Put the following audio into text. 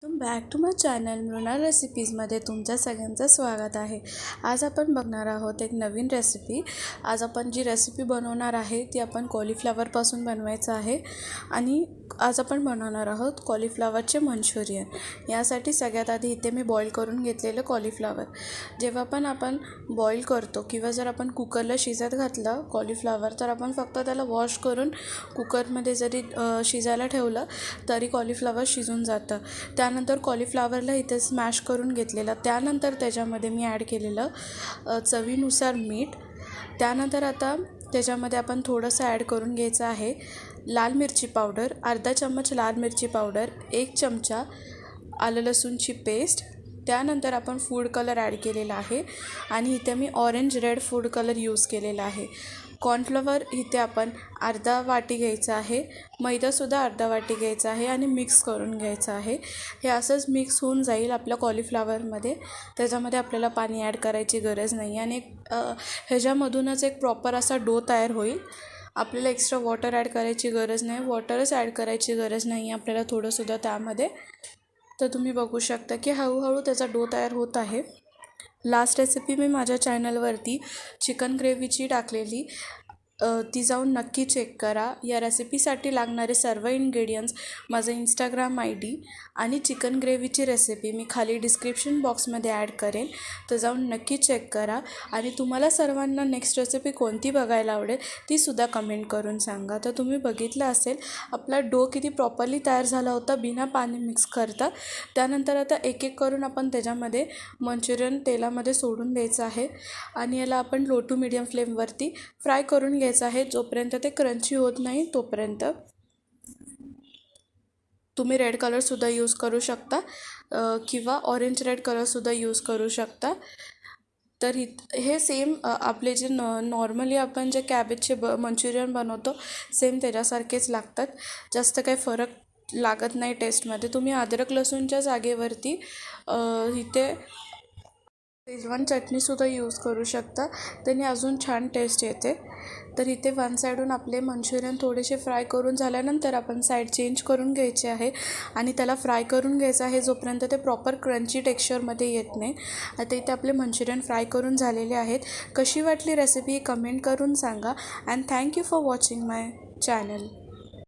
Welcome back to my channel Mrinal रेसिपीजमध्ये तुमच्या सगळ्यांचं स्वागत आहे। आज आपण बघणार आहोत एक नवीन रेसिपी। आज आपण जी रेसिपी बनवणार आहे ती आपण कॉलीफ्लॉवरपासून बनवायचं आहे आणि आज आपण बनवणार आहोत कॉलीफ्लॉवरचे मंचुरियन। यासाठी सगळ्यात आधी इथे मी बॉईल करून घेतलेलं कॉलीफ्लॉवर। जेव्हा पण आपण बॉईल करतो किंवा जर आपण कुकरला शिजत घातलं कॉलीफ्लॉवर तर आपण फक्त त्याला वॉश करून कुकरमध्ये जरी शिजायला ठेवलं तरी कॉलीफ्लॉवर शिजून जातं। त्यानंतर कॉलीफ्लॉवरला इथे स्मॅश करून घेतलेलं, त्यानंतर त्याच्यामध्ये मी ॲड केलेलं चवीनुसार मीठ। त्यानंतर आता त्याच्यामध्ये आपण थोडंसं ॲड करून घ्यायचं आहे लाल मिरची पावडर, अर्धा चम्मच लाल मिरची पावडर, 1 चमचा आलं लसूणची पेस्ट। त्यानंतर आपण फूड कलर ॲड केलेला आहे आणि इथे मी orange red food colour use केलेला आहे। कॉर्नफ्लॉवर इथे आपण अर्धा वाटी घ्यायचं आहे, मैदासुद्धा अर्धा वाटी घ्यायचा आहे आणि मिक्स करून घ्यायचं आहे। हे असंच मिक्स होऊन जाईल आपल्या कॉलीफ्लॉवरमध्ये, त्याच्यामध्ये आपल्याला पाणी ॲड करायची गरज नाही आणि ह्याच्यामधूनच एक प्रॉपर असा डो तयार होईल। आपल्याला एक्स्ट्रा वॉटर ॲड करायची गरज नाही, वॉटरच ॲड करायची गरज नाही आपल्याला थोडंसुद्धा त्यामध्ये। तर तुम्ही बघू शकता की हळूहळू त्याचा डो तयार होत आहे। लास्ट रेसिपी मी माझ्या चॅनलवरती चिकन ग्रेव्हीची टाकलेली, ती जाऊन नक्की चेक करा। या रेसिपीसाठी लागणारे सर्व इन्ग्रेडियंट्स माझं इंस्टाग्राम ID आणि चिकन ग्रेव्हीची रेसिपी मी खाली डिस्क्रिप्शन बॉक्समध्ये ॲड करेन, तर जाऊन नक्की चेक करा। आणि तुम्हाला सर्वांना नेक्स्ट रेसिपी कोणती बघायला आवडेल तीसुद्धा कमेंट करून सांगा। तर तुम्ही बघितलं असेल आपला डो किती प्रॉपरली तयार झाला होता बिना पाणी मिक्स करता। त्यानंतर आता एक एक करून आपण त्याच्यामध्ये मंचुरियन तेलामध्ये सोडून द्यायचं आहे आणि याला आपण लो टू मीडियम फ्लेमवरती फ्राय करून घ्यायचं आहे जोपर्यंत ते क्रंची होत नाही तोपर्यंत। तुम्ही रेड कलरसुद्धा यूज करू शकता किंवा ऑरेंज रेड कलरसुद्धा यूज करू शकता। तर हे सेम आपले जे नॉर्मली आपण जे कॅबेजचे मंचुरियन बनवतो सेम त्याच्यासारखेच लागतात, जास्त काही फरक लागत नाही टेस्टमध्ये। तुम्ही अद्रक लसूणच्या जागेवरती इथे शेजवान चटणीसुद्धा यूज करू शकता, त्याने अजून छान टेस्ट येते। तर इथे वन साईडून आपले मंचुरियन थोडेसे फ्राय करून झाल्यानंतर आपण साईड चेंज करून घ्यायचे आहे आणि त्याला फ्राय करून घ्यायचं आहे जोपर्यंत ते प्रॉपर क्रंची टेक्स्चरमध्ये येत नाही। आता इथे आपले मंचुरियन फ्राय करून झालेले आहेत। कशी वाटली रेसिपी कमेंट करून सांगा and thank you for watching my channel.